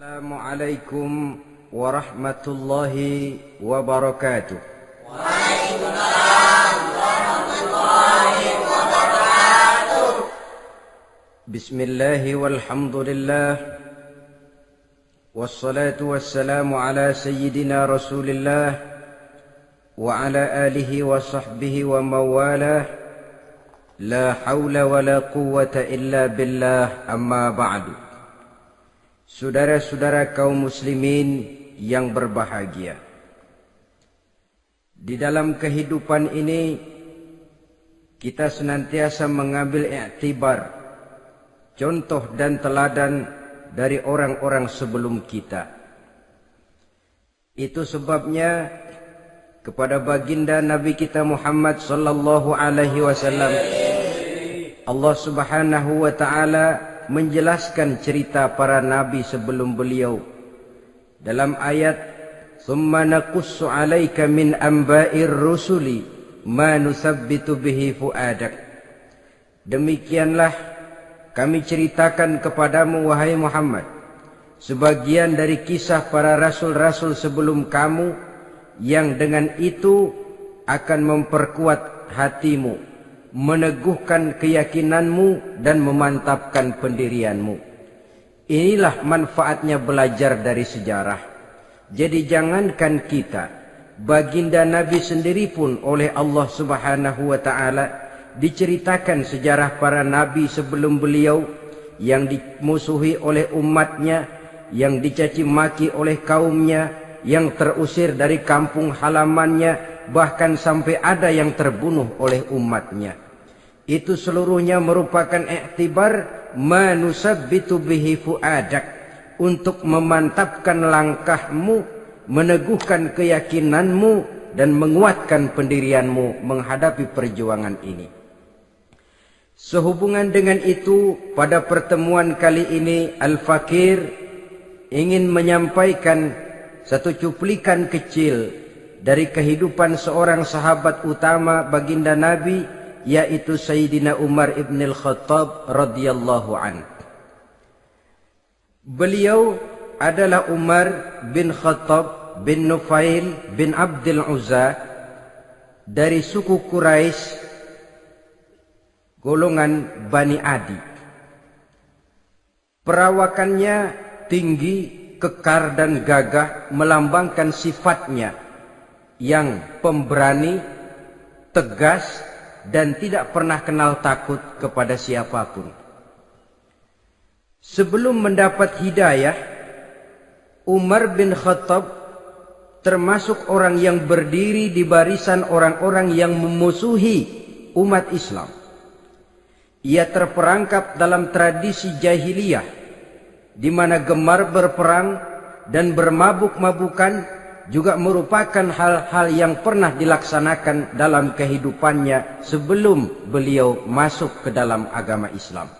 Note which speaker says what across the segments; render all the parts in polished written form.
Speaker 1: Assalamualaikum warahmatullahi wabarakatuh.
Speaker 2: Waalaikumsalam warahmatullahi wabarakatuh.
Speaker 1: Bismillahi walhamdulillah. Wassalatu wassalamu ala sayyidina Rasulillah wa ala alihi wa sahbihi wa mawalah. La hawla wa la quwwata illa billah, amma ba'du. Saudara-saudara kaum muslimin yang berbahagia, di dalam kehidupan ini kita senantiasa mengambil iktibar, contoh dan teladan dari orang-orang sebelum kita. Itu sebabnya kepada baginda Nabi kita Muhammad sallallahu alaihi wasallam Allah Subhanahu wa taala menjelaskan cerita para nabi sebelum beliau dalam ayat "Tsumma naqussu 'alaika min anba'ir rusuli ma nusabbitu bihi fu'adak." Demikianlah kami ceritakan kepadamu wahai Muhammad sebagian dari kisah para rasul-rasul sebelum kamu yang dengan itu akan memperkuat hatimu, meneguhkan keyakinanmu dan memantapkan pendirianmu. Inilah manfaatnya belajar dari sejarah. Jadi jangankan kita, baginda Nabi sendiri pun oleh Allah Subhanahu wa taala diceritakan sejarah para nabi sebelum beliau yang dimusuhi oleh umatnya, yang dicaci maki oleh kaumnya, yang terusir dari kampung halamannya, bahkan sampai ada yang terbunuh oleh umatnya. Itu seluruhnya merupakan iktibar manusabbitu bihi fu'adak, untuk memantapkan langkahmu, meneguhkan keyakinanmu dan menguatkan pendirianmu menghadapi perjuangan ini. Sehubungan dengan itu, pada pertemuan kali ini Al-Fakir ingin menyampaikan satu cuplikan kecil dari kehidupan seorang sahabat utama baginda Nabi, yaitu Sayyidina Umar ibn al-Khattab radhiyallahu an. Beliau adalah Umar bin Khattab bin Nufail bin Abdul Uzza dari suku Quraisy golongan Bani Adi. Perawakannya tinggi, kekar dan gagah, melambangkan sifatnya yang pemberani, tegas, dan tidak pernah kenal takut kepada siapapun. Sebelum mendapat hidayah, Umar bin Khattab termasuk orang yang berdiri di barisan orang-orang yang memusuhi umat Islam. Ia terperangkap dalam tradisi jahiliyah, di mana gemar berperang dan bermabuk-mabukan juga merupakan hal-hal yang pernah dilaksanakan dalam kehidupannya sebelum beliau masuk ke dalam agama Islam.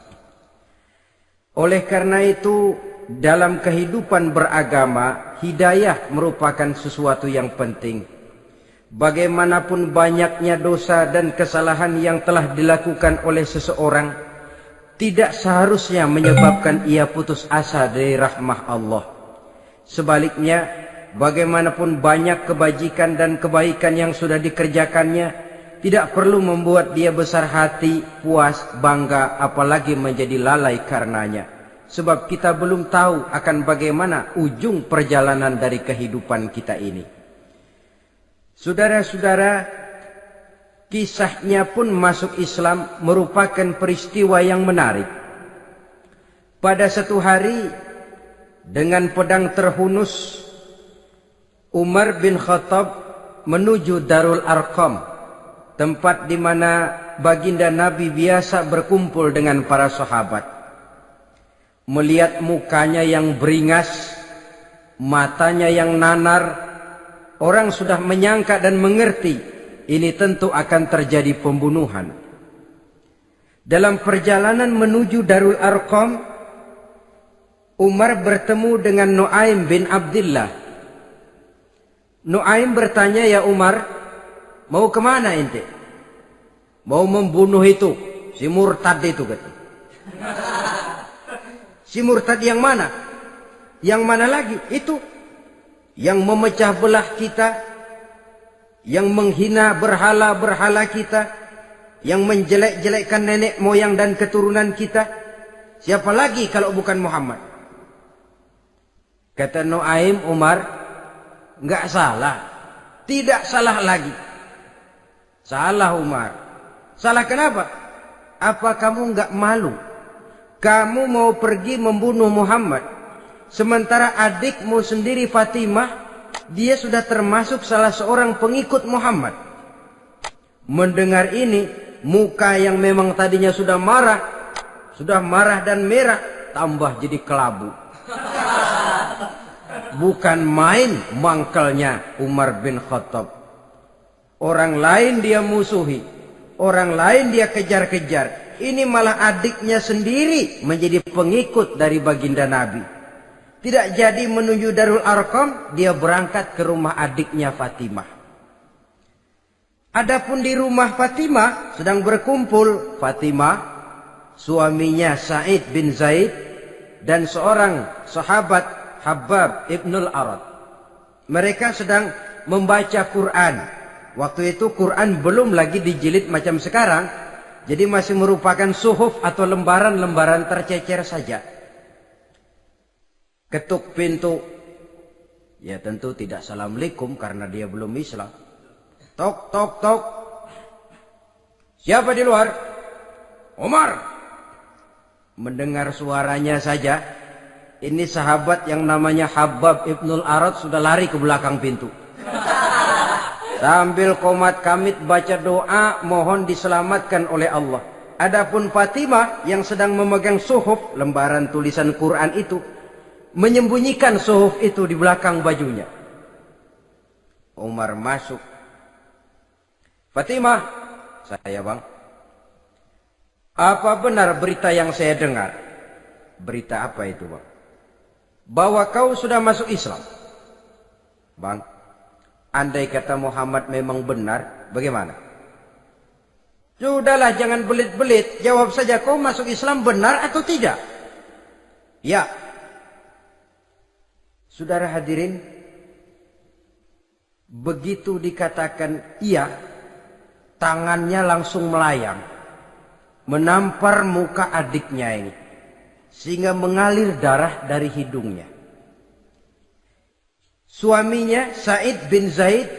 Speaker 1: Oleh karena itu, dalam kehidupan beragama, hidayah merupakan sesuatu yang penting. Bagaimanapun banyaknya dosa dan kesalahan yang telah dilakukan oleh seseorang, tidak seharusnya menyebabkan ia putus asa dari rahmah Allah. Sebaliknya, bagaimanapun banyak kebajikan dan kebaikan yang sudah dikerjakannya, tidak perlu membuat dia besar hati, puas, bangga, apalagi menjadi lalai karenanya. Sebab kita belum tahu akan bagaimana ujung perjalanan dari kehidupan kita ini. Saudara-saudara, kisahnya pun masuk Islam merupakan peristiwa yang menarik. Pada satu hari, dengan pedang terhunus, Umar bin Khattab menuju Darul Arqam, tempat di mana baginda Nabi biasa berkumpul dengan para sahabat. Melihat mukanya yang beringas, matanya yang nanar, orang sudah menyangka dan mengerti ini tentu akan terjadi pembunuhan. Dalam perjalanan menuju Darul Arqam, Umar bertemu dengan Nuaim bin Abdullah. Nuaim bertanya, "Ya Umar, mau kemana ente?" "Mau membunuh itu, si murtad itu," kata. "Si murtad yang mana?" Yang mana lagi? Itu yang memecah belah kita, yang menghina berhala-berhala kita, yang menjelek-jelekkan nenek moyang dan keturunan kita. Siapa lagi kalau bukan Muhammad? Kata Nuaim Umar, enggak salah. Tidak salah lagi. Salah Umar. Salah kenapa? Apa kamu enggak malu? Kamu mau pergi membunuh Muhammad, sementara adikmu sendiri Fatimah, dia sudah termasuk salah seorang pengikut Muhammad. Mendengar ini, muka yang memang tadinya sudah marah dan merah, tambah jadi kelabu. Bukan main mangkelnya Umar bin Khattab. Orang lain dia musuhi, orang lain dia kejar-kejar. Ini malah adiknya sendiri menjadi pengikut dari baginda Nabi. Tidak jadi menuju Darul Arqam, dia berangkat ke rumah adiknya Fatimah. Adapun di rumah Fatimah sedang berkumpul Fatimah, suaminya Sa'id bin Zaid, dan seorang sahabat Habbab ibnul Arad. Mereka sedang membaca Quran. Waktu itu Quran belum lagi dijilid macam sekarang. Jadi masih merupakan suhuf atau lembaran-lembaran tercecer saja. Ketuk pintu. Ya tentu tidak assalamualaikum karena dia belum Islam. Tok, tok, tok. Siapa di luar? Umar. Mendengar suaranya saja, ini sahabat yang namanya Habbab ibnul Arad sudah lari ke belakang pintu. Sambil komat kamit baca doa mohon diselamatkan oleh Allah. Adapun Fatimah yang sedang memegang suhuf, lembaran tulisan Quran itu, menyembunyikan suhuf itu di belakang bajunya. Umar masuk. Fatimah, saya bang. Apa benar berita yang saya dengar? Berita apa itu bang? Bahwa kau sudah masuk Islam. Bang, andai kata Muhammad memang benar, bagaimana? Sudahlah, jangan belit-belit. Jawab saja, kau masuk Islam benar atau tidak? Ya. Saudara hadirin, begitu dikatakan iya, tangannya langsung melayang, menampar muka adiknya ini, sehingga mengalir darah dari hidungnya. Suaminya Sa'id bin Zaid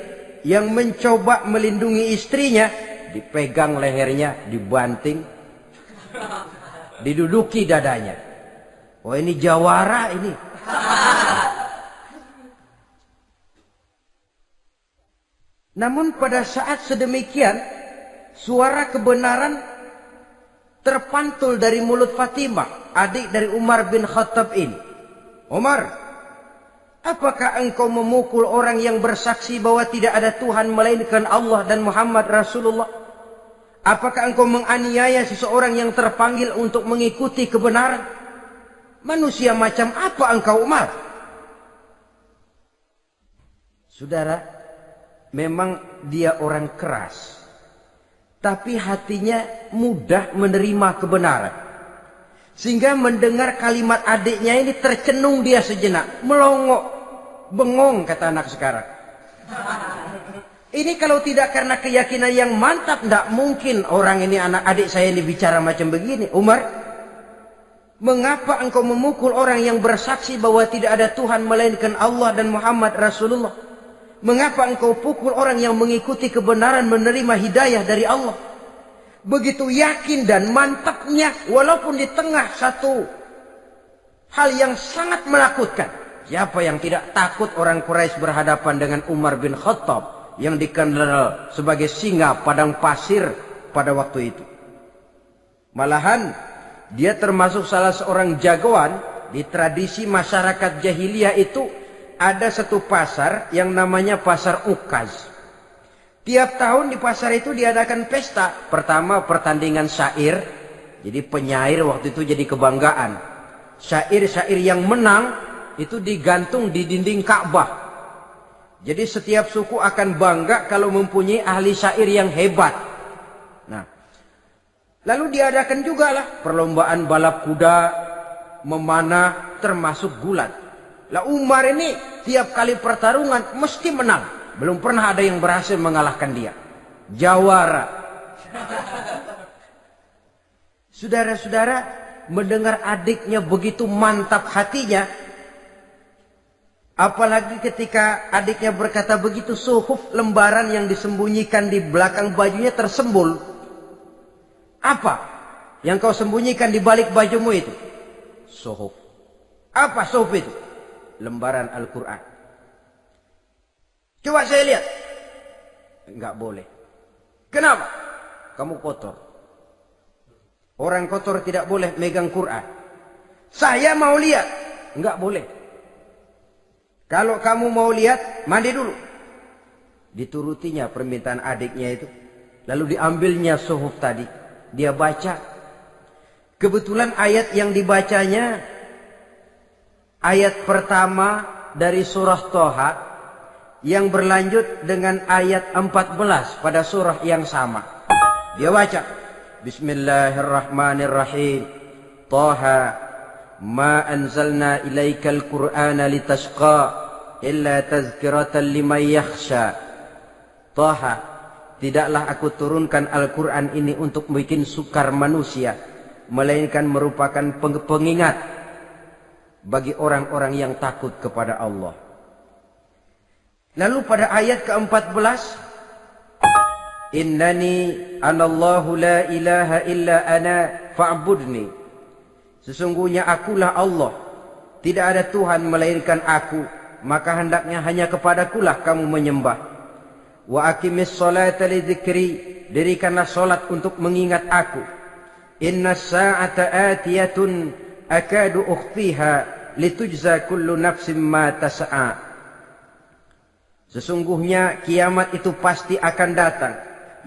Speaker 1: yang mencoba melindungi istrinya, dipegang lehernya, dibanting, diduduki dadanya. Oh ini jawara ini. Namun pada saat sedemikian, suara kebenaran terpantul dari mulut Fatimah, adik dari Umar bin Khattab ini. Umar, apakah engkau memukul orang yang bersaksi bahwa tidak ada Tuhan melainkan Allah dan Muhammad Rasulullah? Apakah engkau menganiaya seseorang yang terpanggil untuk mengikuti kebenaran? Manusia macam apa engkau Umar? Saudara, memang dia orang keras, tapi hatinya mudah menerima kebenaran. Sehingga mendengar kalimat adiknya ini tercenung dia sejenak, melongo, bengong kata anak sekarang. Ini kalau tidak karena keyakinan yang mantap, tidak mungkin orang ini, anak adik saya ini bicara macam begini. Umar, mengapa engkau memukul orang yang bersaksi bahwa tidak ada Tuhan melainkan Allah dan Muhammad Rasulullah? Mengapa engkau pukul orang yang mengikuti kebenaran, menerima hidayah dari Allah? Begitu yakin dan mantapnya, walaupun di tengah satu hal yang sangat menakutkan. Siapa yang tidak takut orang Quraisy berhadapan dengan Umar bin Khattab yang dikenal sebagai singa padang pasir pada waktu itu? Malahan dia termasuk salah seorang jagoan di tradisi masyarakat jahiliyah itu. Ada satu pasar yang namanya pasar Ukaz. Tiap tahun di pasar itu diadakan pesta. Pertama pertandingan syair. Jadi penyair waktu itu jadi kebanggaan. Syair-syair yang menang itu digantung di dinding Ka'bah. Jadi setiap suku akan bangga kalau mempunyai ahli syair yang hebat. Nah, lalu diadakan juga lah perlombaan balap kuda, memanah, termasuk gulat. Lah Umar ini tiap kali pertarungan mesti menang. Belum pernah ada yang berhasil mengalahkan dia. Jawara. Saudara-saudara, mendengar adiknya begitu mantap hatinya. Apalagi ketika adiknya berkata begitu, suhuf, lembaran yang disembunyikan di belakang bajunya tersembul. Apa yang kau sembunyikan di balik bajumu itu? Suhuf. Apa suhuf itu? Lembaran Al-Quran. Coba saya lihat. Enggak boleh. Kenapa? Kamu kotor. Orang kotor tidak boleh megang Quran. Saya mau lihat. Enggak boleh. Kalau kamu mau lihat, mandi dulu. Diturutinya permintaan adiknya itu. Lalu diambilnya suhuf tadi. Dia baca. Kebetulan ayat yang dibacanya, ayat pertama dari surah Toha, yang berlanjut dengan ayat 14 pada surah yang sama. Dia baca. Bismillahirrahmanirrahim. Toha. Ma anzalna ilaikal Qur'ana litashqa illa tazkiratan liman yakhsha. Taha, tidaklah aku turunkan Al-Quran ini untuk bikin sukar manusia, melainkan merupakan pengingat bagi orang-orang yang takut kepada Allah. Lalu pada ayat ke-14, Innani anallahu la ilaha illa ana fa'budni. Sesungguhnya akulah Allah, tidak ada Tuhan melainkan aku, maka hendaknya hanya kepadakulah kamu menyembah. Wa aqimis sholata li dzikri, dirikanlah salat untuk mengingat aku. Inna sa'ata atiyatun akadu ukhfiha litujza kullu nafsin ma tas'a. Sesungguhnya kiamat itu pasti akan datang,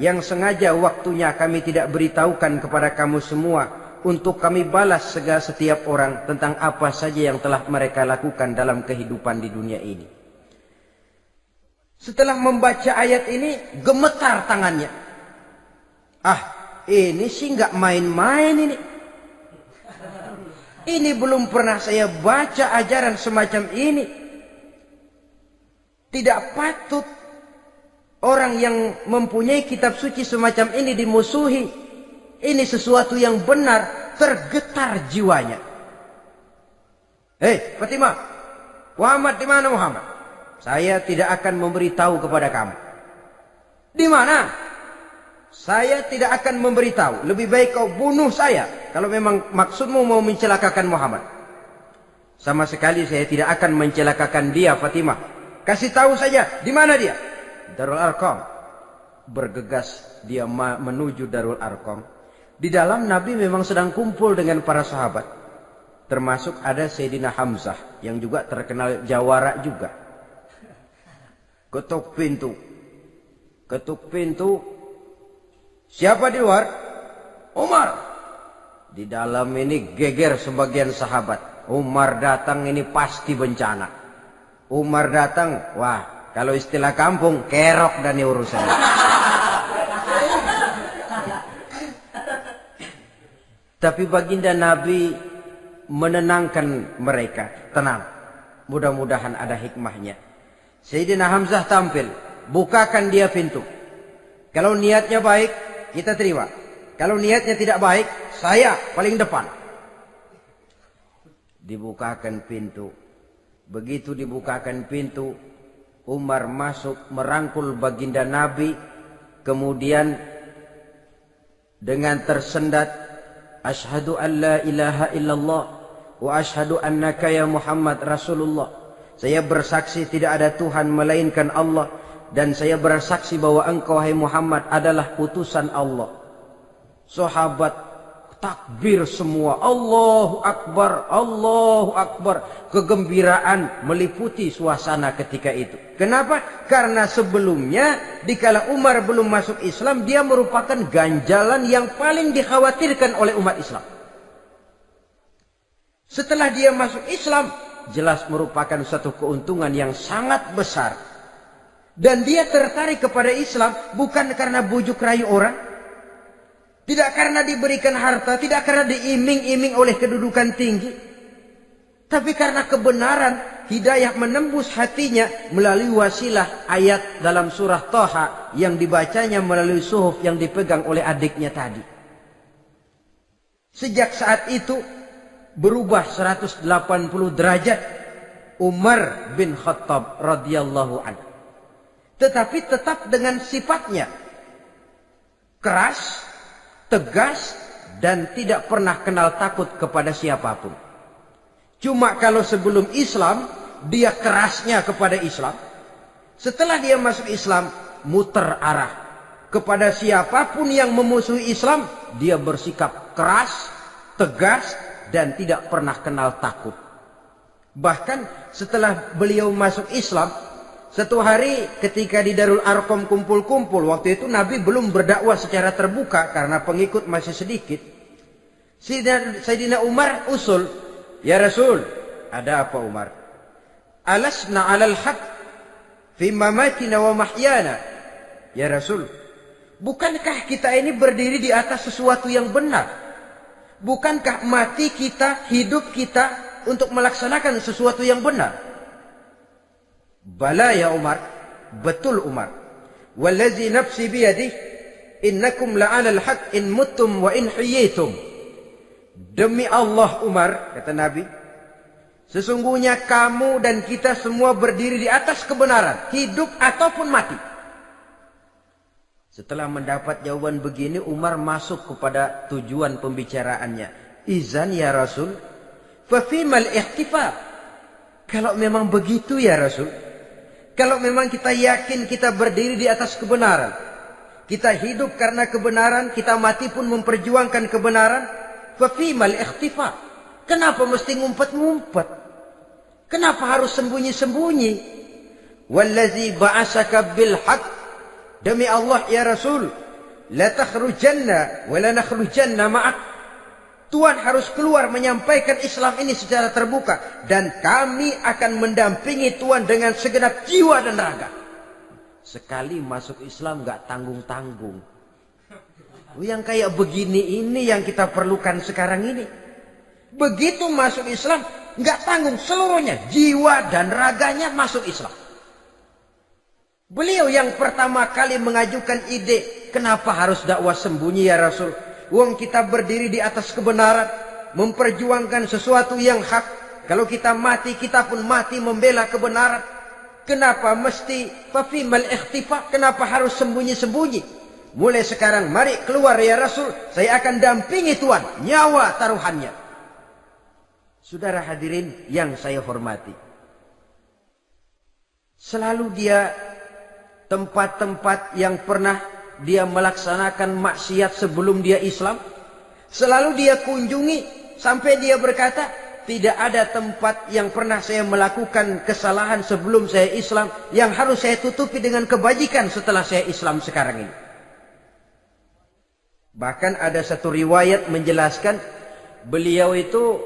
Speaker 1: yang sengaja waktunya kami tidak beritahukan kepada kamu semua, untuk kami balas segala setiap orang tentang apa saja yang telah mereka lakukan dalam kehidupan di dunia ini. Setelah membaca ayat ini, gemetar tangannya. Ah, ini sih nggak main-main ini. Ini belum pernah saya baca ajaran semacam ini. Tidak patut orang yang mempunyai kitab suci semacam ini dimusuhi. Ini sesuatu yang benar, tergetar jiwanya. Hei, Fatimah, Muhammad di mana Muhammad? Saya tidak akan memberitahu kepada kamu. Di mana? Saya tidak akan memberitahu. Lebih baik kau bunuh saya kalau memang maksudmu mau mencelakakan Muhammad. Sama sekali saya tidak akan mencelakakan dia, Fatimah. Kasih tahu saja, di mana dia? Darul Arqam. Bergegas dia menuju Darul Arqam. Di dalam Nabi memang sedang kumpul dengan para sahabat. Termasuk ada Sayyidina Hamzah yang juga terkenal jawara juga. Ketuk pintu. Ketuk pintu. Siapa di luar? Umar. Di dalam ini geger sebagian sahabat. Umar datang ini pasti bencana. Umar datang, wah, kalau istilah kampung, kerok dan urusannya. Tapi baginda Nabi menenangkan mereka. Tenang. Mudah-mudahan ada hikmahnya. Sayyidina Hamzah tampil. Bukakan dia pintu. Kalau niatnya baik, kita terima. Kalau niatnya tidak baik, saya paling depan. Dibukakan pintu. Begitu dibukakan pintu, Umar masuk merangkul baginda Nabi. Kemudian dengan tersendat, Ashhadu an la ilaha illallah wa ashhadu annaka ya Muhammad Rasulullah. Saya bersaksi tidak ada Tuhan melainkan Allah, dan saya bersaksi bahwa engkau hai Muhammad adalah utusan Allah. Sahabat takbir semua. Allahu Akbar, Allahu Akbar. Kegembiraan meliputi suasana ketika itu. Kenapa? Karena sebelumnya dikala Umar belum masuk Islam, dia merupakan ganjalan yang paling dikhawatirkan oleh umat Islam. Setelah dia masuk Islam, jelas merupakan satu keuntungan yang sangat besar. Dan dia tertarik kepada Islam bukan karena bujuk rayu orang, tidak karena diberikan harta, tidak karena diiming-iming oleh kedudukan tinggi. Tapi karena kebenaran, hidayah menembus hatinya melalui wasilah ayat dalam surah Thaha yang dibacanya melalui suhuf yang dipegang oleh adiknya tadi. Sejak saat itu berubah 180 derajat Umar bin Khattab radhiyallahu anhu. Tetapi tetap dengan sifatnya keras, tegas, dan tidak pernah kenal takut kepada siapapun. Cuma kalau sebelum Islam, dia kerasnya kepada Islam. Setelah dia masuk Islam, muter arah. Kepada siapapun yang memusuhi Islam, dia bersikap keras, tegas, dan tidak pernah kenal takut. Bahkan setelah beliau masuk Islam, satu hari ketika di Darul Arqam kumpul-kumpul, waktu itu Nabi belum berdakwah secara terbuka karena pengikut masih sedikit. Sayyidina Umar usul, "Ya Rasul, ada apa Umar? Alasna 'alal haq fi mamatina wa mahyana." Ya Rasul, bukankah kita ini berdiri di atas sesuatu yang benar? Bukankah mati kita, hidup kita untuk melaksanakan sesuatu yang benar? Bala ya Umar, betul Umar. Wallazi nafsi biyadih, innakum la'alal haq in muttum wa in hiyitum. Demi Allah Umar, kata Nabi, sesungguhnya kamu dan kita semua berdiri di atas kebenaran, hidup ataupun mati. Setelah mendapat jawaban begini, Umar masuk kepada tujuan pembicaraannya. Izan ya Rasul, fafimal ihtifal. Kalau memang begitu ya Rasul, kalau memang kita yakin kita berdiri di atas kebenaran, kita hidup karena kebenaran, kita mati pun memperjuangkan kebenaran, fafimal ihtifal. Kenapa mesti ngumpet-ngumpet? Kenapa harus sembunyi-sembunyi? Wallazi ba'asaka bil haq, demi Allah ya Rasul, la takhrujanna wa la nakhrujanna ma'ak. Tuhan harus keluar menyampaikan Islam ini secara terbuka, dan kami akan mendampingi Tuhan dengan segenap jiwa dan raga. Sekali masuk Islam gak tanggung-tanggung. Yang kayak begini ini yang kita perlukan sekarang ini. Begitu masuk Islam gak tanggung seluruhnya, jiwa dan raganya masuk Islam. Beliau yang pertama kali mengajukan ide, kenapa harus dakwah sembunyi ya Rasul? Wong kita berdiri di atas kebenaran, memperjuangkan sesuatu yang hak. Kalau kita mati, kita pun mati membela kebenaran. Kenapa mesti fafimal ikhtifa? Kenapa harus sembunyi-sembunyi? Mulai sekarang mari keluar ya Rasul, saya akan dampingi Tuhan, nyawa taruhannya. Saudara hadirin yang saya hormati, selalu dia tempat-tempat yang pernah dia melaksanakan maksiat sebelum dia Islam, selalu dia kunjungi sampai dia berkata, tidak ada tempat yang pernah saya melakukan kesalahan sebelum saya Islam yang harus saya tutupi dengan kebajikan setelah saya Islam sekarang ini. Bahkan ada satu riwayat menjelaskan beliau itu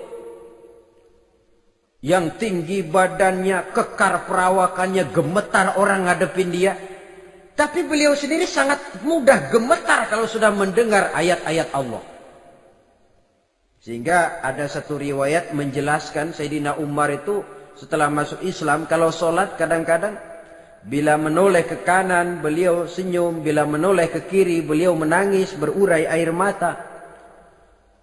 Speaker 1: yang tinggi badannya, kekar perawakannya, gemetar orang ngadepin dia. Tapi beliau sendiri sangat mudah gemetar kalau sudah mendengar ayat-ayat Allah. Sehingga ada satu riwayat menjelaskan Sayyidina Umar itu setelah masuk Islam, kalau sholat kadang-kadang bila menoleh ke kanan beliau senyum, bila menoleh ke kiri beliau menangis berurai air mata.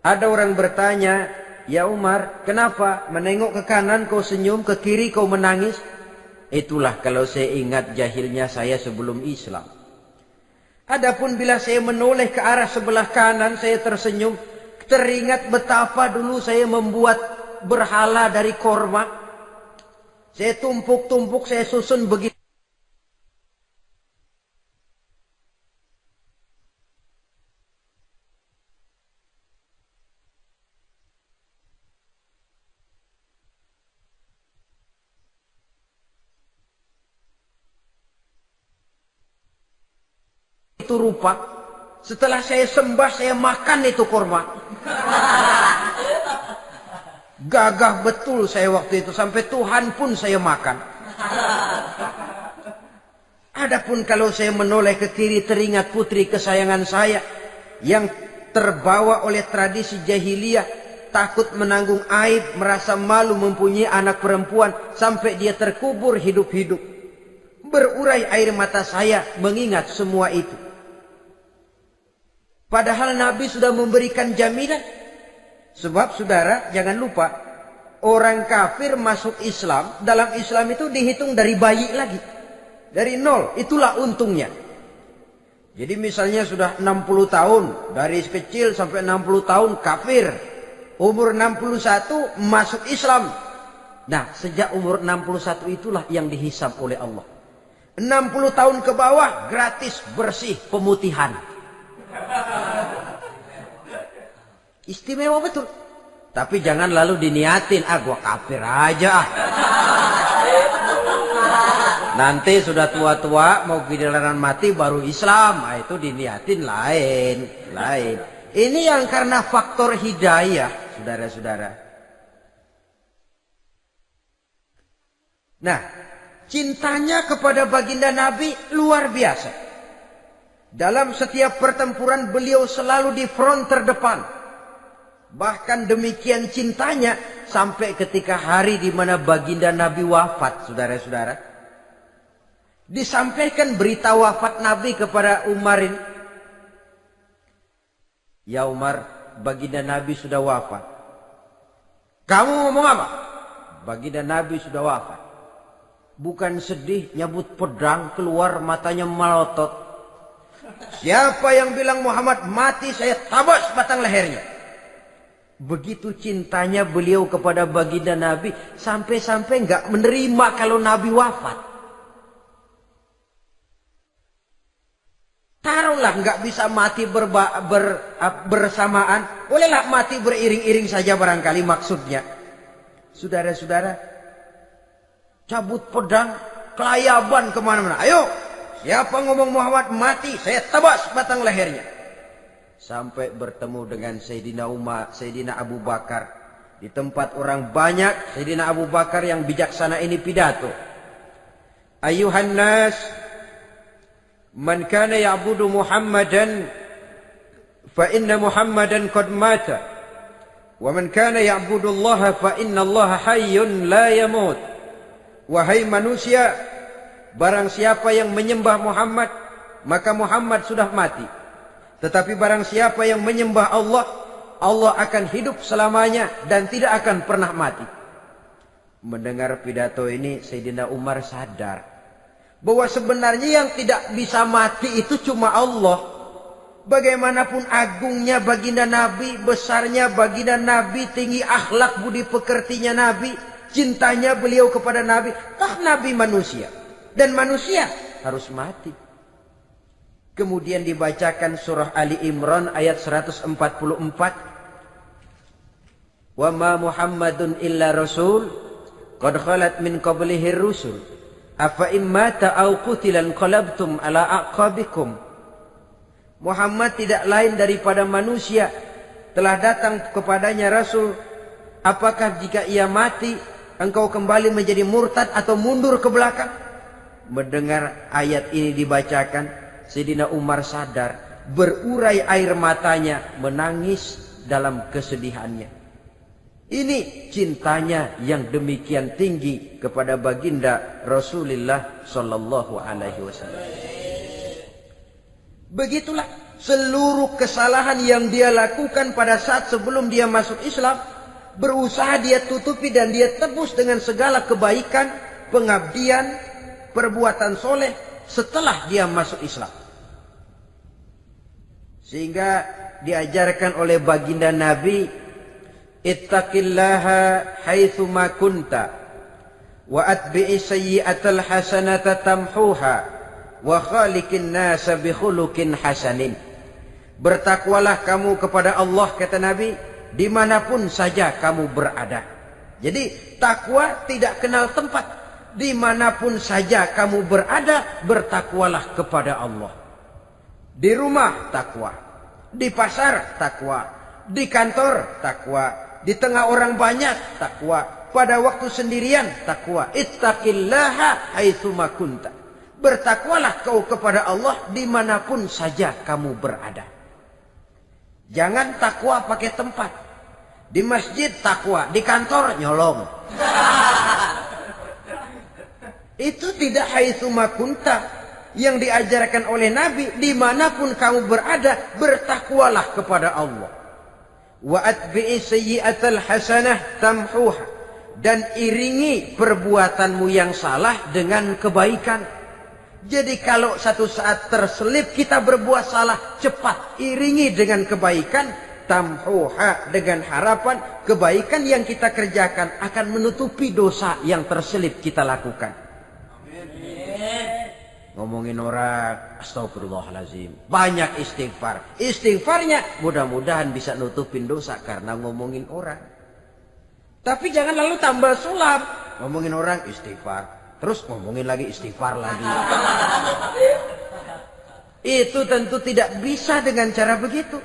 Speaker 1: Ada orang bertanya, ya Umar, kenapa menengok ke kanan kau senyum, ke kiri kau menangis? Itulah kalau saya ingat jahilnya saya sebelum Islam. Adapun bila saya menoleh ke arah sebelah kanan saya tersenyum, teringat betapa dulu saya membuat berhala dari korma. Saya tumpuk-tumpuk, saya susun begitu. Itu rupa. Setelah saya sembah, saya makan itu korma. Gagah betul saya waktu itu, sampai Tuhan pun saya makan. Adapun kalau saya menoleh ke kiri, teringat putri kesayangan saya yang terbawa oleh tradisi jahiliyah, takut menanggung aib, merasa malu mempunyai anak perempuan sampai dia terkubur hidup-hidup. Berurai air mata saya mengingat semua itu. Padahal Nabi sudah memberikan jaminan. Sebab saudara jangan lupa, orang kafir masuk Islam, dalam Islam itu dihitung dari bayi lagi. Dari nol, itulah untungnya. Jadi misalnya sudah 60 tahun, dari kecil sampai 60 tahun kafir. Umur 61 masuk Islam. Nah, sejak umur 61 itulah yang dihisab oleh Allah. 60 tahun ke bawah gratis bersih pemutihan. Istimewa betul. Tapi jangan lalu diniatin, gua kafir aja. Nanti sudah tua-tua mau giliran mati baru Islam. Nah, itu diniatin lain. Ini yang karena faktor hidayah, saudara-saudara. Nah, cintanya kepada baginda Nabi luar biasa. Dalam setiap pertempuran beliau selalu di front terdepan. Bahkan demikian cintanya sampai ketika hari di mana baginda Nabi wafat, saudara-saudara. Disampaikan berita wafat Nabi kepada Umar ini. Ya Umar, baginda Nabi sudah wafat. Kamu ngomong apa? Baginda Nabi sudah wafat. Bukan sedih, nyabut pedang, keluar matanya melotot. Siapa yang bilang Muhammad mati, saya tabas batang lehernya. Begitu cintanya beliau kepada baginda Nabi, sampai-sampai nggak menerima kalau Nabi wafat. Taruhlah nggak bisa mati bersamaan, bolehlah mati beriring-iring saja barangkali maksudnya. Saudara-saudara, cabut pedang, kelayaban kemana-mana. Ayo, siapa ngomong Muhammad mati, saya tabas batang lehernya. Sampai bertemu dengan Sayyidina Umar, Sayyidina Abu Bakar. Di tempat orang banyak, Sayyidina Abu Bakar yang bijaksana ini pidato. Ayuhan nas, man kana ya'budu Muhammadan fa inna Muhammadan qad mata. Wa man kana ya'budu Allah fa inna Allah hayyun la yamut. Wahai manusia, barang siapa yang menyembah Muhammad, maka Muhammad sudah mati. Tetapi barang siapa yang menyembah Allah, Allah akan hidup selamanya dan tidak akan pernah mati. Mendengar pidato ini, Sayyidina Umar sadar bahwa sebenarnya yang tidak bisa mati itu cuma Allah. Bagaimanapun agungnya baginda Nabi, besarnya baginda Nabi, tinggi akhlak budi pekertinya Nabi, cintanya beliau kepada Nabi, toh Nabi manusia. Dan manusia harus mati. Kemudian dibacakan surah Ali Imran ayat 144. Wa ma Muhammadun illa rasul qad khalat min qablihi rusul afa immata aw qutilan qalabtum ala aqabikum. Muhammad tidak lain daripada manusia, telah datang kepadanya rasul. Apakah jika ia mati engkau kembali menjadi murtad atau mundur ke belakang? Mendengar ayat ini dibacakan, Sayyidina Umar sadar, berurai air matanya, menangis dalam kesedihannya. Ini cintanya yang demikian tinggi kepada baginda Rasulullah sallallahu alaihi wasallam. Begitulah seluruh kesalahan yang dia lakukan pada saat sebelum dia masuk Islam, berusaha dia tutupi dan dia tebus dengan segala kebaikan, pengabdian, perbuatan soleh setelah dia masuk Islam. Sehingga diajarkan oleh baginda Nabi, ittaqillaha haitsu ma kunta wa atbi'i sayyi'atal hasanata tamhuha wa khaliqin nasa bi khuluqin hasanin. Bertakwalah kamu kepada Allah, kata Nabi, dimanapun saja kamu berada. Jadi takwa tidak kenal tempat. Dimanapun saja kamu berada, bertakwalah kepada Allah. Di rumah takwa, di pasar takwa, di kantor takwa, di tengah orang banyak takwa, pada waktu sendirian takwa. Ittaqillaha haitsu ma kunta. Bertakwalah kau kepada Allah dimanapun saja kamu berada. Jangan takwa pakai tempat. Di masjid takwa, di kantor nyolong. Itu tidak haitsu makunta. Yang diajarkan oleh Nabi, dimanapun kamu berada, bertakwalah kepada Allah. Wa atbi'i sayyi'atal hasanah tamhuha. Dan iringi perbuatanmu yang salah dengan kebaikan. Jadi kalau satu saat terselip kita berbuat salah, cepat iringi dengan kebaikan. Tamhuha, dengan harapan kebaikan yang kita kerjakan akan menutupi dosa yang terselip kita lakukan. Ngomongin orang, astagfirullahalazim. Banyak istighfar. Istighfarnya mudah-mudahan bisa nutupin dosa karena ngomongin orang. Tapi jangan lalu tambah sulap. Ngomongin orang istighfar. Terus ngomongin lagi istighfar lagi. Itu tentu tidak bisa dengan cara begitu.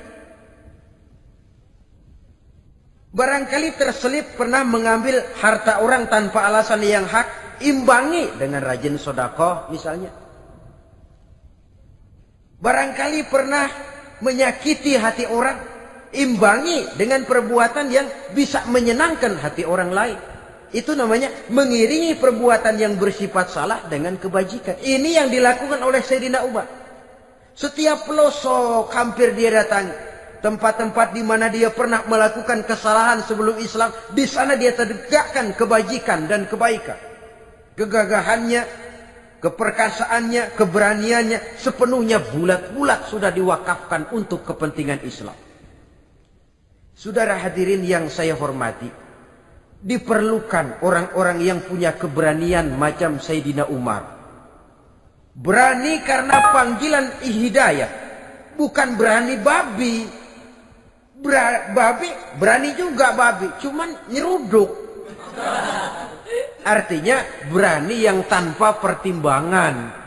Speaker 1: Barangkali terselip pernah mengambil harta orang tanpa alasan yang hak. Imbangi dengan rajin sedekah misalnya. Barangkali pernah menyakiti hati orang, imbangi dengan perbuatan yang bisa menyenangkan hati orang lain. Itu namanya mengiringi perbuatan yang bersifat salah dengan kebajikan. Ini yang dilakukan oleh Sayyidina Umar. Setiap pelosok hampir dia datangi. Tempat-tempat di mana dia pernah melakukan kesalahan sebelum Islam, di sana dia tegakkan kebajikan dan kebaikan. Kegagahannya, keperkasaannya, keberaniannya sepenuhnya bulat-bulat sudah diwakafkan untuk kepentingan Islam. Saudara hadirin yang saya hormati, diperlukan orang-orang yang punya keberanian macam Sayyidina Umar. Berani karena panggilan hidayah, bukan berani babi. Babi berani juga babi, cuman nyeruduk. Artinya berani yang tanpa pertimbangan.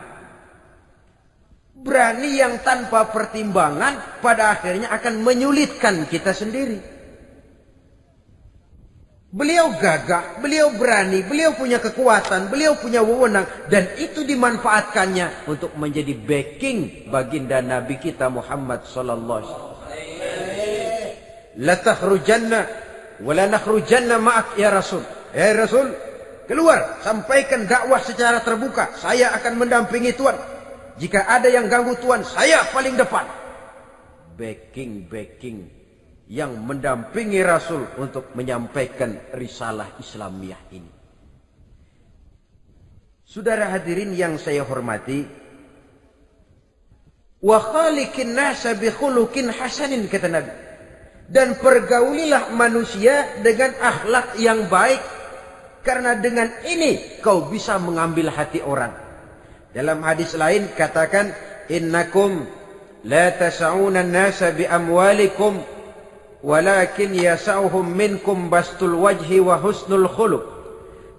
Speaker 1: Berani yang tanpa pertimbangan pada akhirnya akan menyulitkan kita sendiri. Beliau gagah, beliau berani, beliau punya kekuatan, beliau punya wewenang. Dan itu dimanfaatkannya untuk menjadi backing baginda Nabi kita Muhammad sallallahu alaihi wasallam. La takhrujanna wa la nakhrujanna ma'ak ya Rasul. Ya Rasul, keluar, sampaikan dakwah secara terbuka. Saya akan mendampingi Tuhan. Jika ada yang ganggu Tuhan, saya paling depan. Backing yang mendampingi Rasul untuk menyampaikan risalah Islamiyah ini. Saudara hadirin yang saya hormati, wa khaliqin nasa bi khuluqin hasanin, kata Nabi. Dan pergaulilah manusia dengan akhlak yang baik, karena dengan ini kau bisa mengambil hati orang. Dalam hadis lain katakan, innakum la tas'una an-nasa bi amwalikum walakin yas'uhum minkum bastul wajhi wa husnul khuluq.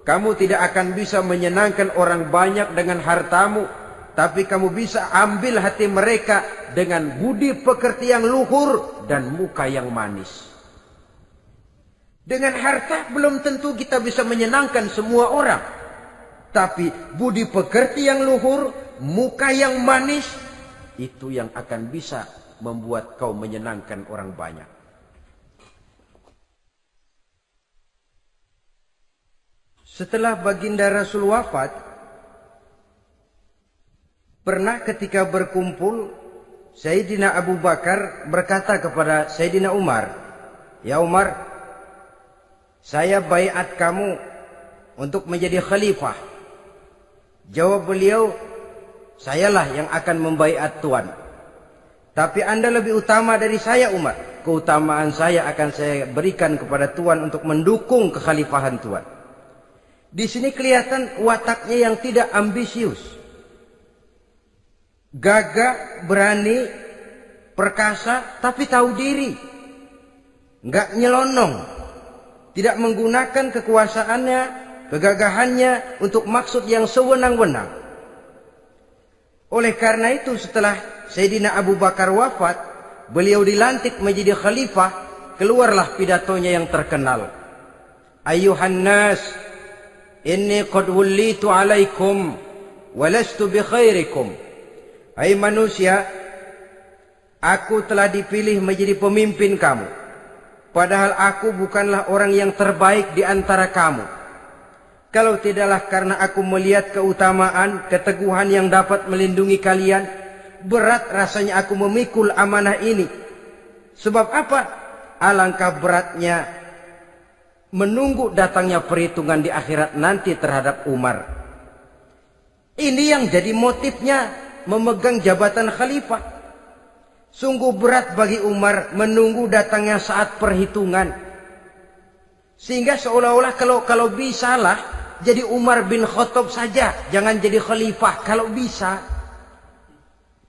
Speaker 1: Kamu tidak akan bisa menyenangkan orang banyak dengan hartamu, tapi kamu bisa ambil hati mereka dengan budi pekerti yang luhur dan muka yang manis. Dengan harta belum tentu kita bisa menyenangkan semua orang. Tapi budi pekerti yang luhur, muka yang manis, itu yang akan bisa membuat kau menyenangkan orang banyak. Setelah baginda Rasul wafat, pernah ketika berkumpul, Sayyidina Abu Bakar berkata kepada Sayyidina Umar, "Ya Umar, saya baiat kamu untuk menjadi khalifah." Jawab beliau, "Sayalah yang akan membaiat Tuan. Tapi Anda lebih utama dari saya Umar. Keutamaan saya akan saya berikan kepada Tuan untuk mendukung kekhalifahan Tuan." Di sini kelihatan wataknya yang tidak ambisius. Gagah, berani, perkasa, tapi tahu diri. Enggak nyelonong. Tidak menggunakan kekuasaannya, kegagahannya untuk maksud yang sewenang-wenang. Oleh karena itu setelah Sayyidina Abu Bakar wafat, beliau dilantik menjadi khalifah, keluarlah pidatonya yang terkenal. Ayuhan nas, inni qad wullitu alaikum walastu bi khairikum. Hai manusia, aku telah dipilih menjadi pemimpin kamu. padahal aku bukanlah orang yang terbaik di antara kamu. Kalau tidaklah karena aku melihat keutamaan, keteguhan yang dapat melindungi kalian, berat rasanya aku memikul amanah ini. Sebab apa? Alangkah beratnya menunggu datangnya perhitungan di akhirat nanti terhadap Umar. Ini yang jadi motifnya memegang jabatan khalifah. Sungguh berat bagi Umar menunggu datangnya saat perhitungan. Sehingga seolah-olah kalau bisalah jadi Umar bin Khattab saja, jangan jadi khalifah kalau bisa.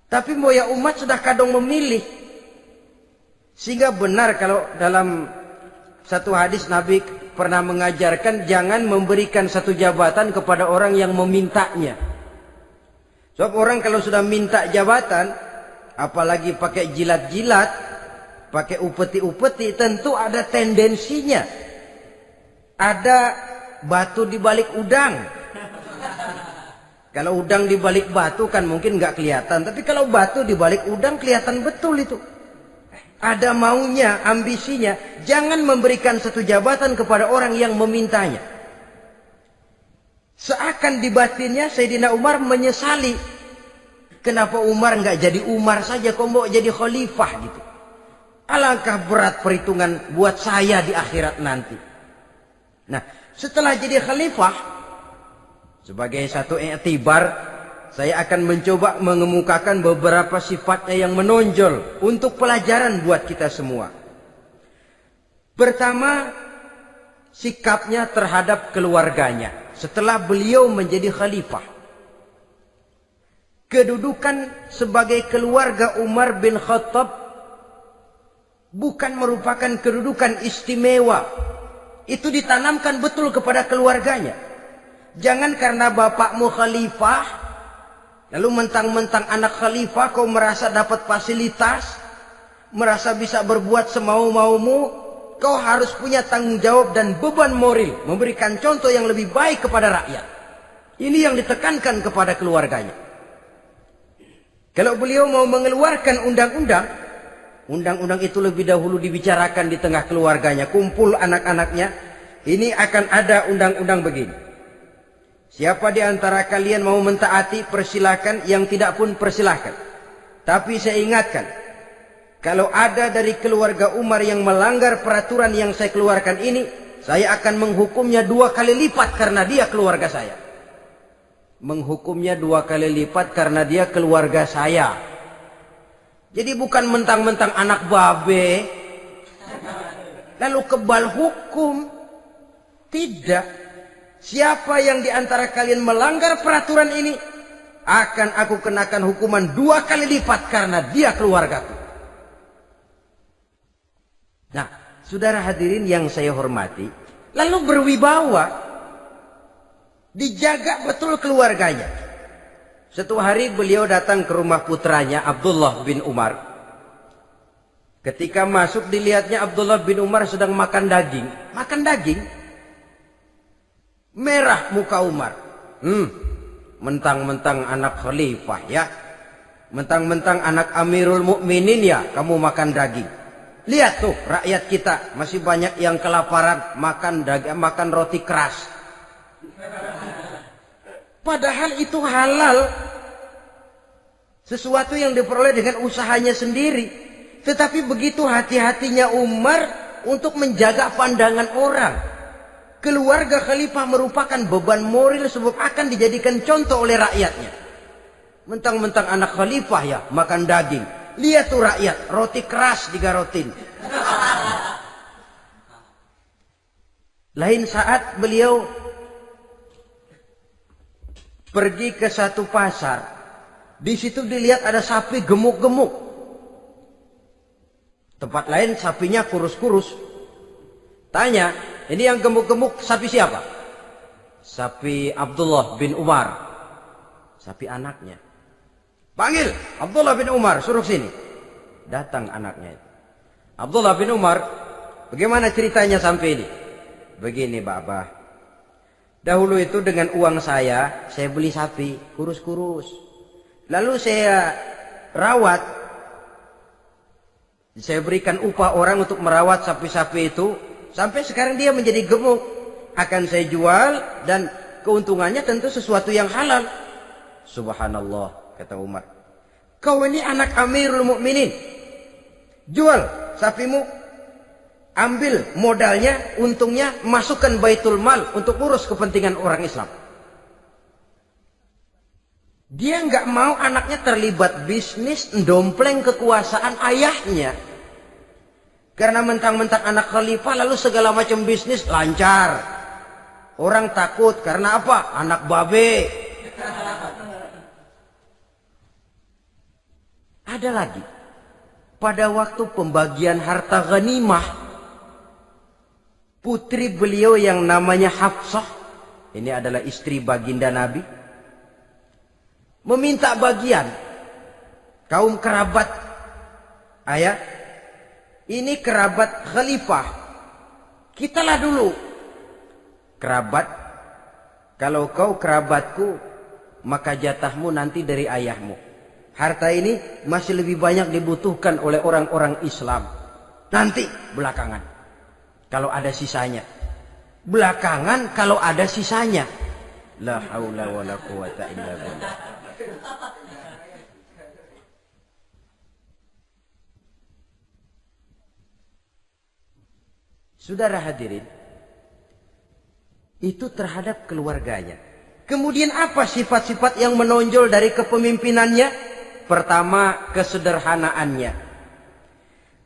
Speaker 1: Tapi moya umat sudah kadang memilih. Sehingga benar kalau dalam satu hadis Nabi pernah mengajarkan jangan memberikan satu jabatan kepada orang yang memintanya. Sebab orang kalau sudah minta jabatan, apalagi pakai jilat-jilat, pakai upeti-upeti, tentu ada tendensinya. Ada batu di balik udang. Kalau udang di balik batu kan mungkin nggak kelihatan, tapi kalau batu di balik udang kelihatan betul itu. Ada maunya, ambisinya. Jangan memberikan satu jabatan kepada orang yang memintanya. Seakan di batinnya Sayyidina Umar menyesali. Kenapa Umar nggak jadi Umar saja, kok mau jadi khalifah gitu. Alangkah berat perhitungan buat saya di akhirat nanti. Nah, setelah jadi khalifah, sebagai satu i'tibar, saya akan mencoba mengemukakan beberapa sifatnya yang menonjol untuk pelajaran buat kita semua. Pertama, sikapnya terhadap keluarganya setelah beliau menjadi khalifah. Kedudukan sebagai keluarga Umar bin Khattab bukan merupakan kedudukan istimewa. Itu ditanamkan betul kepada keluarganya. Jangan karena bapakmu khalifah, lalu mentang-mentang anak khalifah kau merasa dapat fasilitas, merasa bisa berbuat semau-maumu, kau harus punya tanggung jawab dan beban moral, memberikan contoh yang lebih baik kepada rakyat. Ini yang ditekankan kepada keluarganya. Kalau beliau mau mengeluarkan undang-undang, undang-undang itu lebih dahulu dibicarakan di tengah keluarganya, kumpul anak-anaknya, ini akan ada undang-undang begini. Siapa di antara kalian mau mentaati, persilakan, yang tidak pun persilakan. Tapi saya ingatkan, kalau ada dari keluarga Umar yang melanggar peraturan yang saya keluarkan ini, saya akan menghukumnya 2 kali lipat karena dia keluarga saya. Menghukumnya 2 kali lipat karena dia keluarga saya. Jadi bukan mentang-mentang anak babe, lalu kebal hukum. Tidak. Siapa yang di antara kalian melanggar peraturan ini, akan aku kenakan hukuman 2 kali lipat karena dia keluargaku. Nah, saudara hadirin yang saya hormati, lalu berwibawa, dijaga betul keluarganya. Suatu hari beliau datang ke rumah putranya Abdullah bin Umar. Ketika masuk dilihatnya Abdullah bin Umar sedang makan daging. Makan daging. Merah muka Umar. Mentang-mentang anak khalifah ya. Mentang-mentang anak Amirul Mukminin ya, kamu makan daging. Lihat tuh rakyat kita masih banyak yang kelaparan, makan daging, makan roti keras. Padahal itu halal. Sesuatu yang diperoleh dengan usahanya sendiri. Tetapi begitu hati-hatinya Umar untuk menjaga pandangan orang. Keluarga khalifah merupakan beban moral sebab akan dijadikan contoh oleh rakyatnya. Mentang-mentang anak khalifah ya makan daging. Lihat tuh rakyat, roti keras digarotin. Lain saat beliau pergi ke satu pasar. Di situ dilihat ada sapi gemuk-gemuk. Tempat lain sapinya kurus-kurus. Tanya, ini yang gemuk-gemuk sapi siapa? Sapi Abdullah bin Umar. Sapi anaknya. Panggil Abdullah bin Umar, suruh sini. Datang anaknya itu. Abdullah bin Umar, bagaimana ceritanya sampai ini? Begini, Bapak. Dahulu itu dengan uang saya beli sapi kurus-kurus. Lalu saya rawat. Saya berikan upah orang untuk merawat sapi-sapi itu. Sampai sekarang dia menjadi gemuk. Akan saya jual dan keuntungannya tentu sesuatu yang halal. Subhanallah, kata Umar. Kau ini anak Amirul Mukminin. Jual sapimu. Ambil modalnya, untungnya, masukkan Baitul Mal untuk urus kepentingan orang Islam. Dia nggak mau anaknya terlibat bisnis, dompleng kekuasaan ayahnya. Karena mentang-mentang anak khalifah lalu segala macam bisnis lancar. Orang takut karena apa? Anak babe. Ada lagi. Pada waktu pembagian harta ghanimah, putri beliau yang namanya Hafsah, ini adalah istri baginda Nabi, meminta bagian. Kaum kerabat ayah, ini kerabat khalifah, kitalah dulu kerabat. Kalau kau kerabatku, maka jatahmu nanti dari ayahmu. Harta ini masih lebih banyak dibutuhkan oleh orang-orang Islam. Nanti belakangan, kalau ada sisanya. Belakangan kalau ada sisanya. La haula wala quwata illa billah. Saudara hadirin, itu terhadap keluarganya. Kemudian apa sifat-sifat yang menonjol dari kepemimpinannya? Pertama, kesederhanaannya.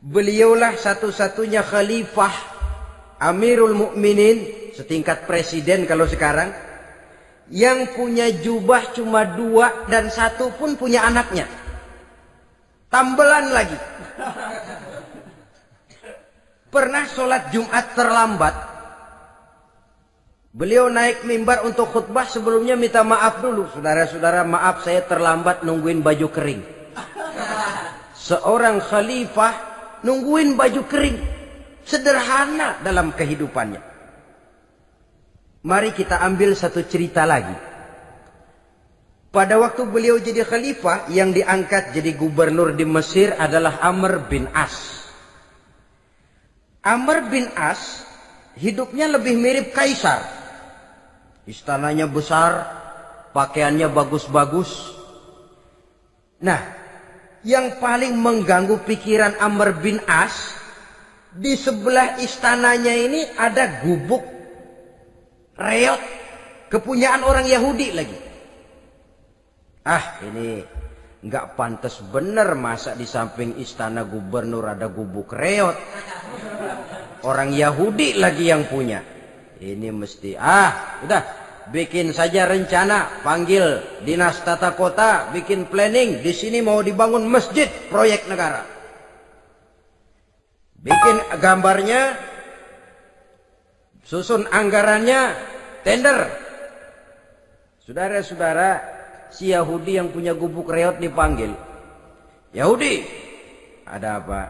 Speaker 1: Beliaulah satu-satunya khalifah, Amirul Mukminin, setingkat presiden kalau sekarang, yang punya jubah cuma 2 dan 1 pun punya anaknya. Tambelan lagi. Pernah sholat Jumat terlambat. Beliau naik mimbar untuk khutbah, sebelumnya minta maaf dulu. Saudara-saudara, maaf saya terlambat nungguin baju kering. Seorang khalifah nungguin baju kering. Sederhana dalam kehidupannya. Mari kita ambil satu cerita lagi. Pada waktu beliau jadi khalifah, yang diangkat jadi gubernur di Mesir adalah Amr bin As. Amr bin As hidupnya lebih mirip kaisar. Istananya besar, pakaiannya bagus-bagus. Nah, yang paling mengganggu pikiran Amr bin As, di sebelah istananya ini ada gubuk reot, kepunyaan orang Yahudi lagi. Ah, ini nggak pantas bener, masa di samping istana gubernur ada gubuk reot. Orang Yahudi lagi yang punya. Ini mesti, udah, bikin saja rencana, panggil dinas tata kota, bikin planning. Di sini mau dibangun masjid, proyek negara. Bikin gambarnya, susun anggarannya, tender. Saudara-saudara, si Yahudi yang punya gubuk reot dipanggil. Yahudi, ada apa,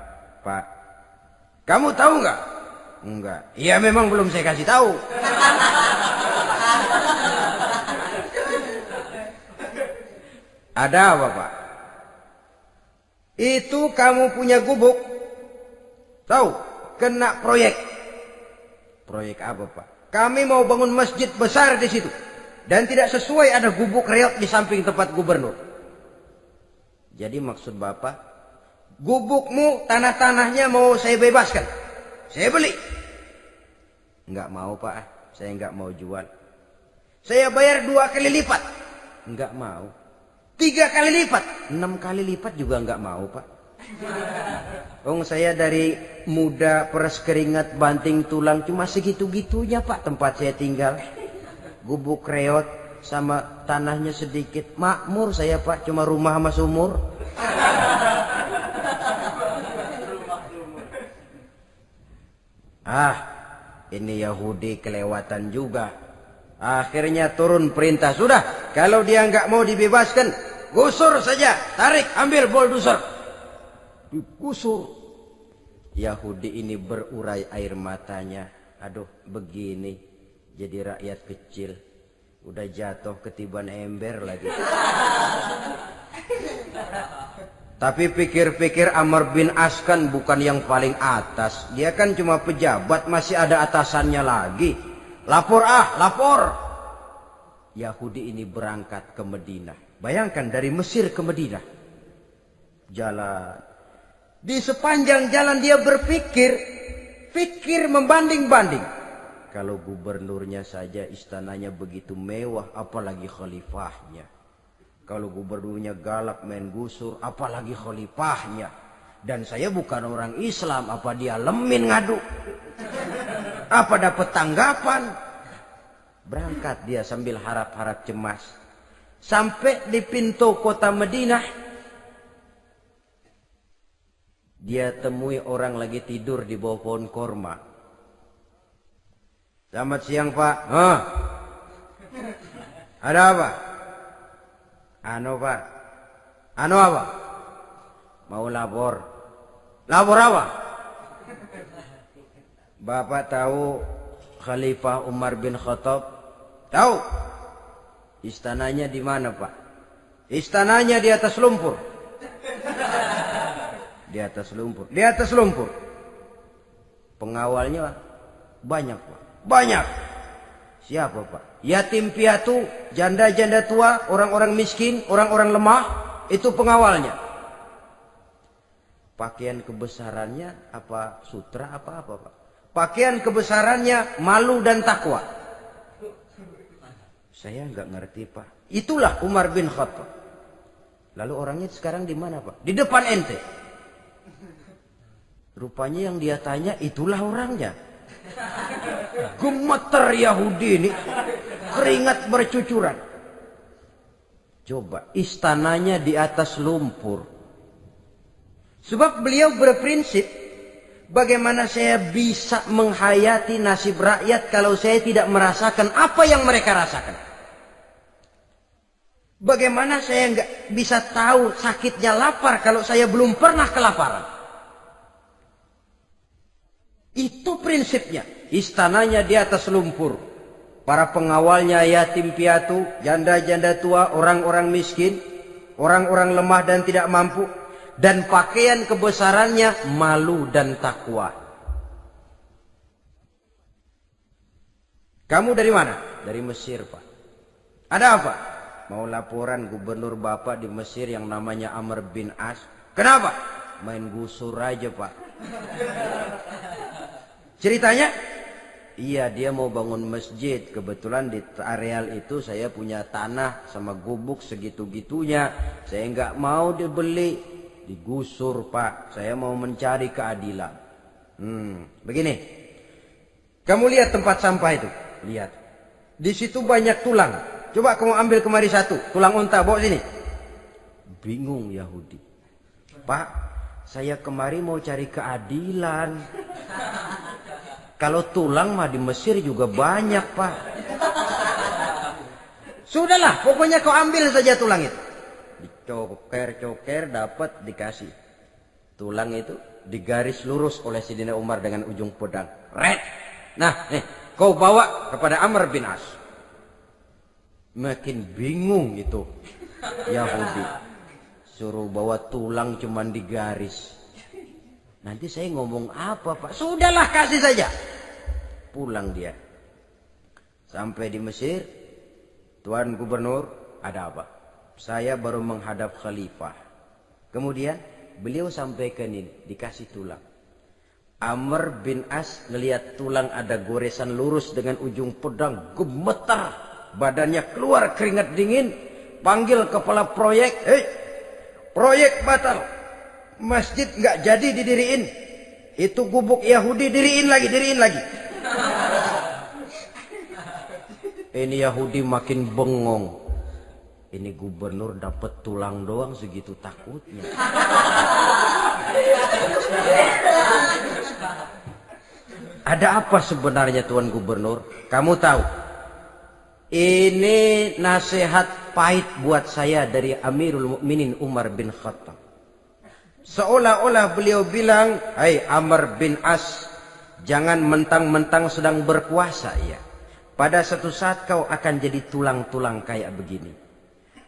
Speaker 1: Pak? Kamu tahu nggak? Enggak. Iya, memang belum saya kasih tahu. Ada apa, Pak? Itu kamu punya gubuk. Tahu? Kena proyek. Proyek apa, Pak? Kami mau bangun masjid besar di situ. Dan tidak sesuai ada gubuk reot di samping tempat gubernur. Jadi maksud Bapak, gubukmu, tanah-tanahnya mau saya bebaskan. Saya beli. Enggak mau, Pak. Saya enggak mau jual. Saya bayar 2 kali lipat. Enggak mau. 3 kali lipat. 6 kali lipat juga enggak mau, Pak. Saya dari muda peres keringat banting tulang cuma segitu-gitunya, Pak, tempat saya tinggal. Gubuk reot sama tanahnya sedikit. Makmur saya, Pak, cuma rumah sama sumur. Ini Yahudi kelewatan juga. Akhirnya turun perintah, sudah, kalau dia nggak mau dibebaskan, gusur saja, tarik, ambil bulldozer. Digusur. Yahudi ini berurai air matanya. Aduh, begini jadi rakyat kecil, udah jatuh ketiban ember lagi. Tapi pikir-pikir Amr bin As kan bukan yang paling atas. Dia kan cuma pejabat, masih ada atasannya lagi. Lapor lapor. Yahudi ini berangkat ke Madinah. Bayangkan dari Mesir ke Madinah. Jalan. Di sepanjang jalan dia berpikir membanding-banding. Kalau gubernurnya saja istananya begitu mewah, apalagi khalifahnya. Kalau gubernurnya galak main gusur, apalagi khalifahnya. Dan saya bukan orang Islam, apa dia lemin ngadu? Apa dapat tanggapan? Berangkat dia sambil harap-harap cemas. Sampai di pintu kota Madinah, dia temui orang lagi tidur di bawah pohon korma. Selamat siang, Pak. Ada apa? Pak. Apa? Mau lapor. Lapor apa? Bapak tahu Khalifah Umar bin Khattab? Tahu? Istananya di mana, Pak? Istananya di atas lumpur. Di atas lumpur. Di atas lumpur. Pengawalnya banyak, Pak. Banyak. Siapa, Pak? Yatim piatu, janda-janda tua, orang-orang miskin, orang-orang lemah, itu pengawalnya. Pakaian kebesarannya apa sutra apa, Pak? Pakaian kebesarannya malu dan takwa. Saya nggak ngerti, Pak. Itulah Umar bin Khattab. Lalu orangnya sekarang di mana, Pak? Di depan ente. Rupanya yang dia tanya itulah orangnya. Gemeter Yahudi ini, keringat bercucuran. Coba, istananya di atas lumpur. Sebab beliau berprinsip, bagaimana saya bisa menghayati nasib rakyat kalau saya tidak merasakan apa yang mereka rasakan? Bagaimana saya nggak bisa tahu sakitnya lapar kalau saya belum pernah kelaparan? Itu prinsipnya. Istananya di atas lumpur. Para pengawalnya yatim piatu, janda-janda tua, orang-orang miskin, orang-orang lemah dan tidak mampu. Dan pakaian kebesarannya malu dan takwa. Kamu dari mana? Dari Mesir, Pak. Ada apa? Mau laporan gubernur Bapak di Mesir yang namanya Amr bin As. Kenapa? Main gusur aja, Pak. Ceritanya? Iya, dia mau bangun masjid. Kebetulan di areal itu saya punya tanah sama gubuk segitu-gitunya. Saya nggak mau dibeli, digusur, Pak. Saya mau mencari keadilan. Begini. Kamu lihat tempat sampah itu? Lihat. Di situ banyak tulang. Coba kamu ambil kemari satu. Tulang unta, bawa sini. Bingung Yahudi. Pak, saya kemari mau cari keadilan. Kalau tulang mah di Mesir juga banyak, Pak. Sudahlah, pokoknya kau ambil saja tulang itu. Dicoker-coker, dapat, dikasih. Tulang itu digaris lurus oleh Sidina Umar dengan ujung pedang. Red. Nah, kau bawa kepada Amr bin As. Makin bingung itu Yahudi. Suruh bawa tulang cuman digaris. Nanti saya ngomong apa, Pak? Sudahlah, kasih saja. Pulang dia. Sampai di Mesir. Tuan Gubernur, ada apa? Saya baru menghadap khalifah. Kemudian beliau sampaikan ini, dikasih tulang. Amr bin As ngelihat tulang ada goresan lurus dengan ujung pedang, gemetar. Badannya keluar keringat dingin. Panggil kepala proyek. Proyek batal. Masjid nggak jadi didiriin. Itu gubuk Yahudi diriin lagi. Ini Yahudi makin bengong. Ini gubernur dapat tulang doang segitu takutnya. Ada apa sebenarnya, Tuan Gubernur? Kamu tahu? Ini nasihat pahit buat saya dari Amirul Mukminin Umar bin Khattab. Seolah-olah beliau bilang, "Hai Amr bin As, jangan mentang-mentang sedang berkuasa ya. Pada suatu saat kau akan jadi tulang-tulang kayak begini.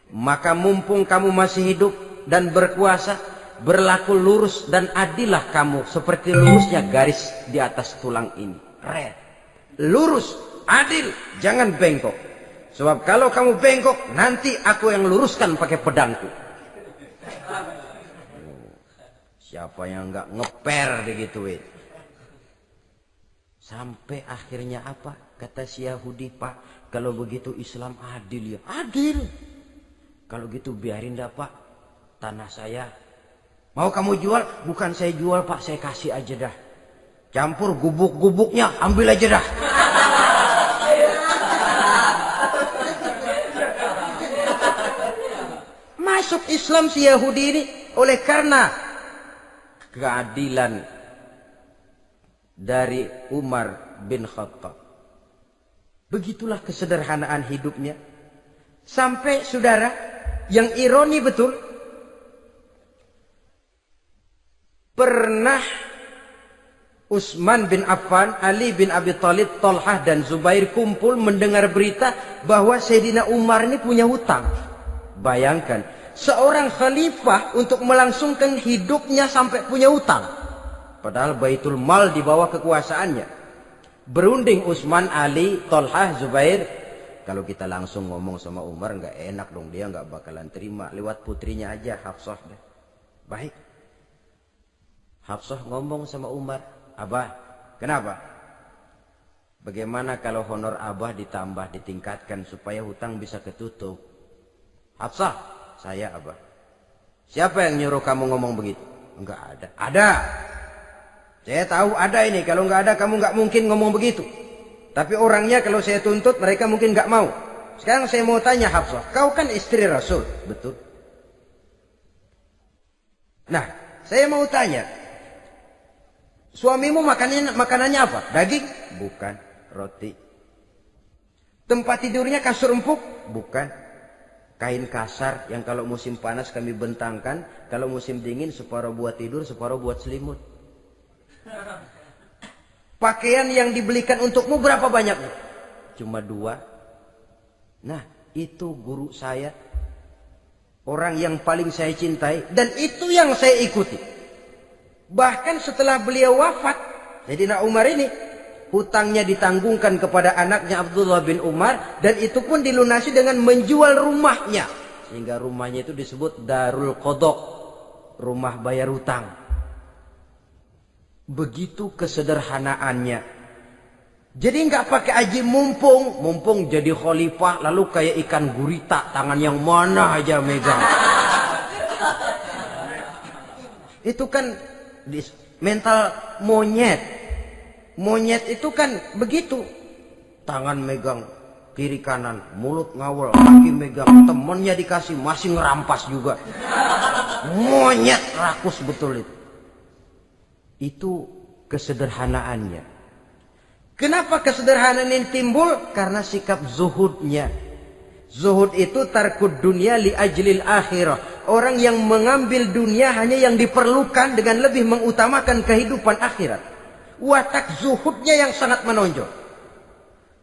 Speaker 1: Maka mumpung kamu masih hidup dan berkuasa, berlaku lurus dan adillah kamu seperti lurusnya garis di atas tulang ini. Red. Lurus, adil, jangan bengkok. Sebab kalau kamu bengkok, nanti aku yang luruskan pakai pedangku. Siapa yang nggak ngeper digituin? Sampai akhirnya apa? Kata si Yahudi, Pak, kalau begitu Islam adil ya. Adil. Kalau gitu biarin dah Pak, tanah saya. Mau kamu jual? Bukan saya jual Pak, saya kasih aja dah. Campur gubuk-gubuknya, ambil aja dah. Masuk Islam si Yahudi ini oleh karena keadilan dari Umar bin Khattab. Begitulah kesederhanaan hidupnya. Sampai saudara, yang ironi betul, pernah Utsman bin Affan, Ali bin Abi Thalib, Thalhah dan Zubair kumpul mendengar berita bahwa Sayyidina Umar ini punya hutang. Bayangkan, seorang khalifah untuk melangsungkan hidupnya sampai punya hutang. Padahal Baitul Mal di bawah kekuasaannya. Berunding Utsman, Ali, Thalhah, Zubair. Kalau kita langsung ngomong sama Umar nggak enak dong, dia nggak bakalan terima. Lewat putrinya aja, Hafsah. Baik. Hafsah ngomong sama Umar, Abah, kenapa? Bagaimana kalau honor Abah ditambah, ditingkatkan supaya hutang bisa ketutup? Hafsah, saya Abah. Siapa yang nyuruh kamu ngomong begitu? Enggak ada. Ada. Saya tahu ada ini. Kalau enggak ada kamu enggak mungkin ngomong begitu. Tapi orangnya kalau saya tuntut mereka mungkin enggak mau. Sekarang saya mau tanya Hafsah, kau kan istri Rasul, betul? Nah, saya mau tanya, suamimu makanannya apa? Daging? Bukan. Roti. Tempat tidurnya kasur empuk? Bukan. Kain kasar yang kalau musim panas kami bentangkan, kalau musim dingin separuh buat tidur, separuh buat selimut. Pakaian yang dibelikan untukmu berapa banyaknya? Cuma 2. Nah, itu guru saya. Orang yang paling saya cintai. Dan itu yang saya ikuti. Bahkan setelah beliau wafat, Sayyidina Umar ini, hutangnya ditanggungkan kepada anaknya Abdullah bin Umar. Dan itu pun dilunasi dengan menjual rumahnya. Sehingga rumahnya itu disebut Darul Qadha, rumah bayar hutang. Begitu kesederhanaannya. Jadi nggak pakai aji mumpung jadi khalifah lalu kayak ikan gurita, tangan yang mana aja megang. Itu kan mental monyet. Monyet itu kan begitu. Tangan megang kiri kanan, mulut ngawal, kaki megang, temennya dikasih masih ngerampas juga. Monyet rakus betul itu. Itu kesederhanaannya. Kenapa kesederhanaan ini timbul? Karena sikap zuhudnya. Zuhud itu tarkud dunia li ajlil akhirah. Orang yang mengambil dunia hanya yang diperlukan dengan lebih mengutamakan kehidupan akhirat. Watak zuhudnya yang sangat menonjol.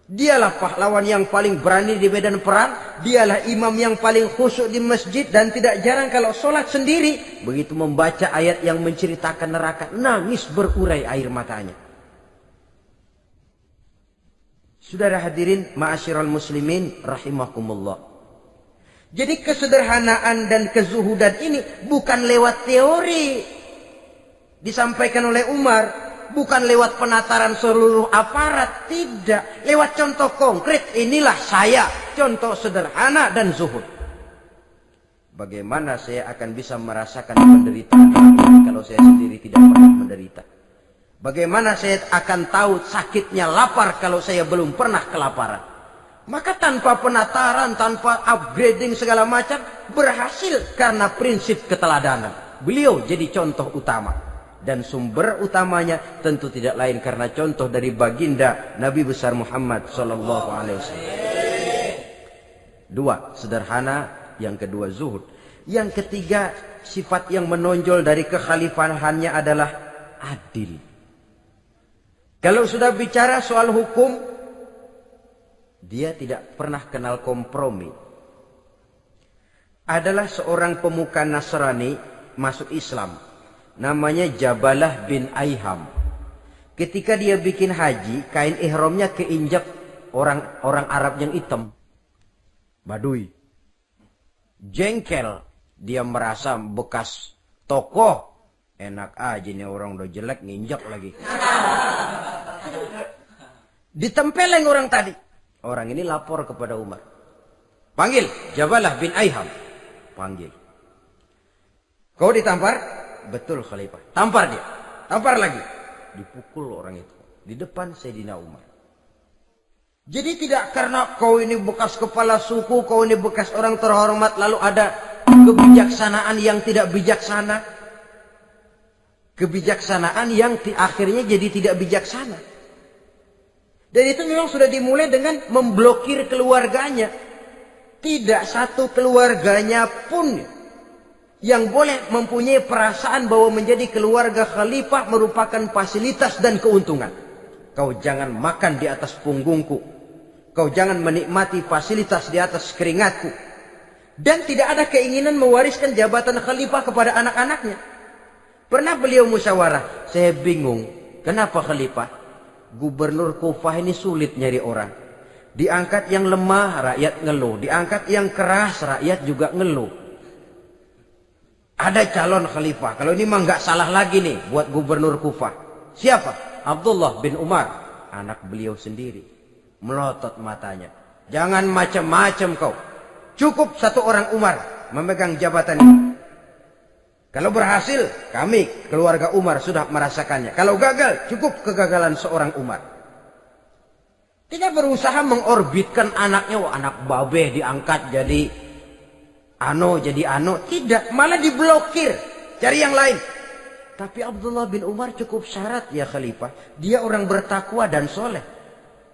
Speaker 1: Dialah pahlawan yang paling berani di medan perang. Dialah imam yang paling khusyuk di masjid. Dan tidak jarang kalau sholat sendiri, begitu membaca ayat yang menceritakan neraka, nangis berurai air matanya. Saudara hadirin ma'asyiral muslimin rahimakumullah. Jadi kesederhanaan dan kezuhudan ini bukan lewat teori disampaikan oleh Umar. Bukan lewat penataran seluruh aparat, tidak. Lewat contoh konkret, inilah saya, contoh sederhana dan zuhud. Bagaimana saya akan bisa merasakan penderitaan ini kalau saya sendiri tidak pernah menderita? Bagaimana saya akan tahu sakitnya lapar kalau saya belum pernah kelaparan? Maka tanpa penataran, tanpa upgrading segala macam, berhasil karena prinsip keteladanan. Beliau jadi contoh utama. Dan sumber utamanya tentu tidak lain karena contoh dari baginda Nabi besar Muhammad sallallahu alaihi wasallam. 2, sederhana, yang kedua zuhud. Yang ketiga, sifat yang menonjol dari kekhalifahannya adalah adil. Kalau sudah bicara soal hukum, dia tidak pernah kenal kompromi. Adalah seorang pemuka Nasrani masuk Islam. Namanya Jabalah bin Aiham. Ketika dia bikin haji, kain ihramnya keinjak orang Arab yang hitam. Badui. Jengkel. Dia merasa bekas tokoh. Enak aja nih orang udah jelek nginjak lagi. Ditempeleng orang tadi. Orang ini lapor kepada Umar. Panggil Jabalah bin Aiham. Panggil. Kau ditampar? Betul Khalifah. Tampar dia. Tampar lagi. Dipukul orang itu. Di depan Sayyidina Umar. Jadi tidak karena kau ini bekas kepala suku, kau ini bekas orang terhormat, lalu ada kebijaksanaan yang tidak bijaksana. Kebijaksanaan yang akhirnya jadi tidak bijaksana. Dan itu memang sudah dimulai dengan memblokir keluarganya. Tidak satu keluarganya pun yang boleh mempunyai perasaan bahwa menjadi keluarga khalifah merupakan fasilitas dan keuntungan. Kau jangan makan di atas punggungku. Kau jangan menikmati fasilitas di atas keringatku. Dan tidak ada keinginan mewariskan jabatan khalifah kepada anak-anaknya. Pernah beliau musyawarah. Saya bingung. Kenapa khalifah? Gubernur Kufah ini sulit nyari orang. Diangkat yang lemah, rakyat ngeluh. Diangkat yang keras, rakyat juga ngeluh. Ada calon khalifah. Kalau ini mah nggak salah lagi nih buat gubernur Kufah. Siapa? Abdullah bin Umar. Anak beliau sendiri. Melotot matanya. Jangan macam-macam kau. Cukup satu orang Umar memegang jabatan ini. Kalau berhasil, kami keluarga Umar sudah merasakannya. Kalau gagal, cukup kegagalan seorang Umar. Tidak berusaha mengorbitkan anaknya. Wah, anak babeh diangkat jadi ano. Tidak, malah diblokir. Cari yang lain. Tapi Abdullah bin Umar cukup syarat ya khalifah. Dia orang bertakwa dan soleh.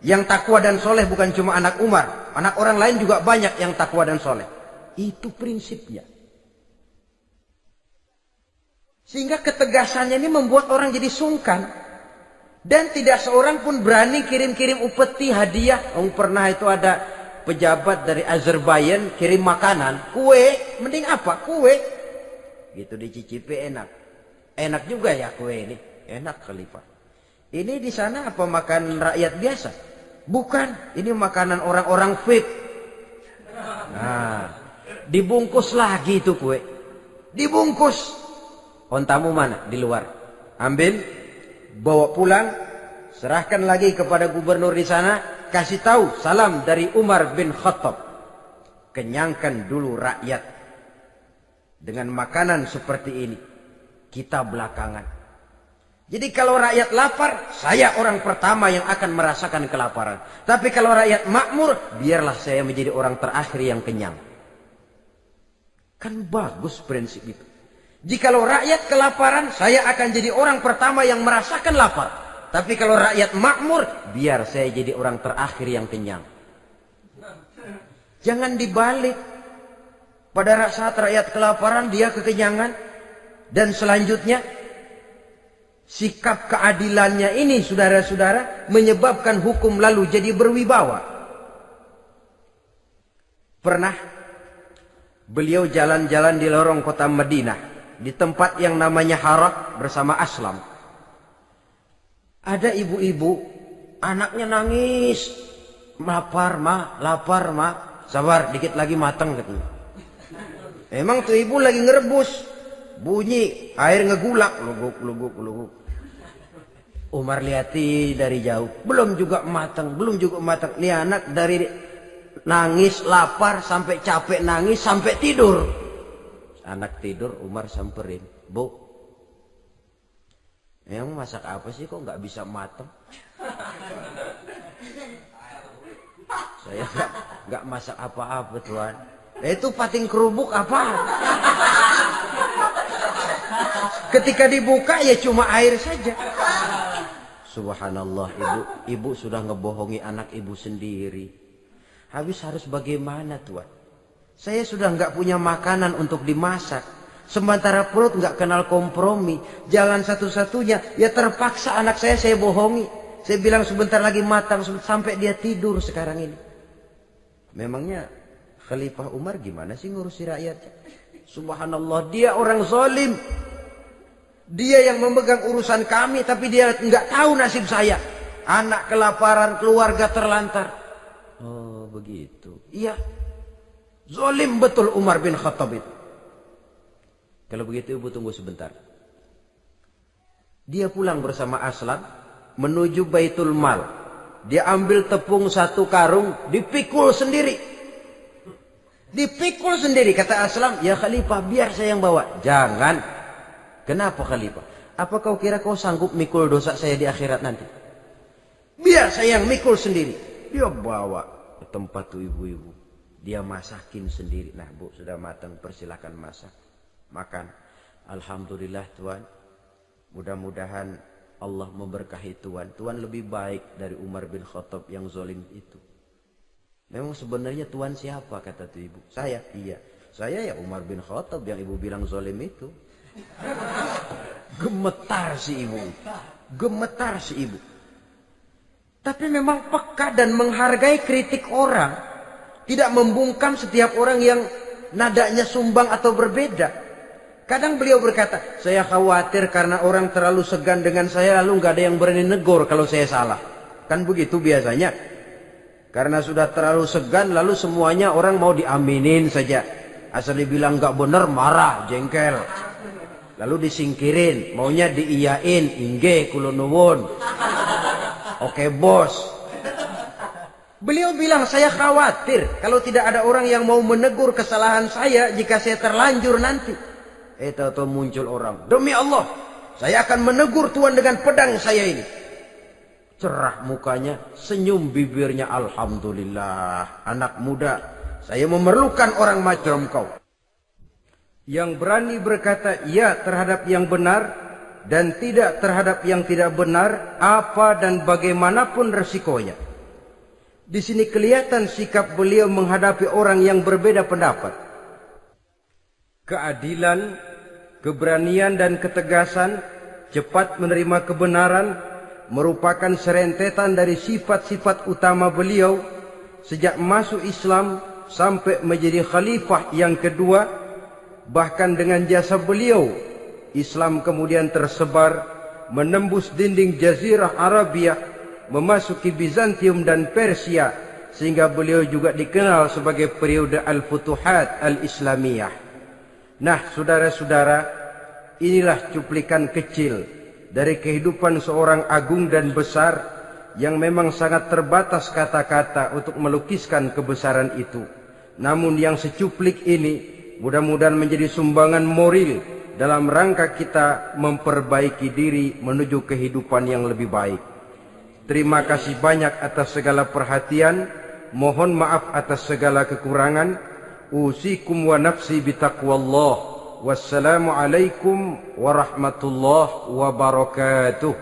Speaker 1: Yang takwa dan soleh bukan cuma anak Umar. Anak orang lain juga banyak yang takwa dan soleh. Itu prinsipnya. Sehingga ketegasannya ini membuat orang jadi sungkan. Dan tidak seorang pun berani kirim-kirim upeti hadiah. Pernah itu ada pejabat dari Azerbaijan kirim makanan. Kue, mending apa? Kue. Gitu dicicipi enak. Enak juga ya kue ini. Enak khalifah. Ini di sana apa makan rakyat biasa? Bukan. Ini makanan orang-orang VIP. Nah, dibungkus lagi itu kue. Dibungkus. Ontamu mana? Di luar. Ambil, bawa pulang, serahkan lagi kepada gubernur di sana, kasih tahu salam dari Umar bin Khattab. Kenyangkan dulu rakyat dengan makanan seperti ini. Kita belakangan. Jadi kalau rakyat lapar, saya orang pertama yang akan merasakan kelaparan. Tapi kalau rakyat makmur, biarlah saya menjadi orang terakhir yang kenyang. Kan bagus prinsip itu. Jikalau rakyat kelaparan, saya akan jadi orang pertama yang merasakan lapar. Tapi kalau rakyat makmur, biar saya jadi orang terakhir yang kenyang. Jangan dibalik. Pada saat rakyat kelaparan, dia kekenyangan. Dan selanjutnya, sikap keadilannya ini, saudara-saudara, menyebabkan hukum lalu jadi berwibawa. Pernah beliau jalan-jalan di lorong kota Madinah. Di tempat yang namanya Harah bersama Aslam. Ada ibu-ibu, anaknya nangis. Lapar ma. Sabar, dikit lagi matang katanya. Emang tuh ibu lagi ngerebus. Bunyi, air ngegulak. Luguk. Umar lihati dari jauh. Belum juga matang. Nih anak dari nangis, lapar, sampai capek nangis, sampai tidur. Anak tidur, Umar samperin. Bu, emang masak apa sih kok nggak bisa matang? Saya nggak masak apa-apa tuan. Itu pating kerubuk apa? Ketika dibuka ya cuma air saja. Subhanallah, ibu sudah ngebohongi anak ibu sendiri. Habis harus bagaimana tuan? Saya sudah nggak punya makanan untuk dimasak. Sementara perut nggak kenal kompromi. Jalan satu-satunya, ya terpaksa anak saya bohongi. Saya bilang sebentar lagi matang, sampai dia tidur sekarang ini. Memangnya Khalifah Umar gimana sih ngurusi rakyatnya? Subhanallah, dia orang zalim. Dia yang memegang urusan kami, tapi dia nggak tahu nasib saya. Anak kelaparan, keluarga terlantar. Oh begitu. Iya. Zalim betul Umar bin Khattab itu. Kalau begitu ibu tunggu sebentar. Dia pulang bersama Aslam menuju Baitul Mal. Dia ambil tepung 1 karung, dipikul sendiri. Dipikul sendiri, kata Aslam, ya Khalifah biar saya yang bawa. Jangan. Kenapa Khalifah? Apa kau kira kau sanggup mikul dosa saya di akhirat nanti? Biar saya yang mikul sendiri. Dia bawa ke tempat tuh ibu-ibu. Dia masakin sendiri. Nah bu, sudah matang, persilahkan masak. Makan. Alhamdulillah Tuan. Mudah-mudahan Allah memberkahi Tuan. Tuan lebih baik dari Umar bin Khattab yang zalim itu. Memang sebenarnya Tuan siapa, kata tuh ibu? Saya. Iya. Saya ya Umar bin Khattab yang ibu bilang zalim itu. Gemetar si ibu. Gemetar si ibu. Tapi memang peka dan menghargai kritik orang. Tidak membungkam setiap orang yang nadanya sumbang atau berbeda. Kadang beliau berkata, saya khawatir karena orang terlalu segan dengan saya, lalu nggak ada yang berani negor kalau saya salah. Kan begitu biasanya. Karena sudah terlalu segan, lalu semuanya orang mau diaminin saja. Asal dibilang nggak benar, marah, jengkel. Lalu disingkirin, maunya diiyain, inge kulo nuwun. Oke bos. Beliau bilang, saya khawatir kalau tidak ada orang yang mau menegur kesalahan saya jika saya terlanjur nanti. Tahu-tahu muncul orang, demi Allah, saya akan menegur Tuan dengan pedang saya ini. Cerah mukanya, senyum bibirnya, alhamdulillah, anak muda, saya memerlukan orang macam kau. Yang berani berkata ya terhadap yang benar dan tidak terhadap yang tidak benar, apa dan bagaimanapun resikonya. Di sini kelihatan sikap beliau menghadapi orang yang berbeda pendapat. Keadilan, keberanian dan ketegasan, cepat menerima kebenaran merupakan serentetan dari sifat-sifat utama beliau sejak masuk Islam sampai menjadi khalifah yang kedua. Bahkan dengan jasa beliau, Islam kemudian tersebar, menembus dinding Jazirah Arabia, memasuki Bizantium dan Persia, sehingga beliau juga dikenal sebagai periode Al-Futuhat Al-Islamiyah. Nah, saudara-saudara, inilah cuplikan kecil dari kehidupan seorang agung dan besar yang memang sangat terbatas kata-kata untuk melukiskan kebesaran itu. Namun yang secuplik ini mudah-mudahan menjadi sumbangan moral dalam rangka kita memperbaiki diri menuju kehidupan yang lebih baik. Terima kasih banyak atas segala perhatian. Mohon maaf atas segala kekurangan. Usikum wa nafsi bitaqwallah. Wassalamualaikum warahmatullahi wabarakatuh.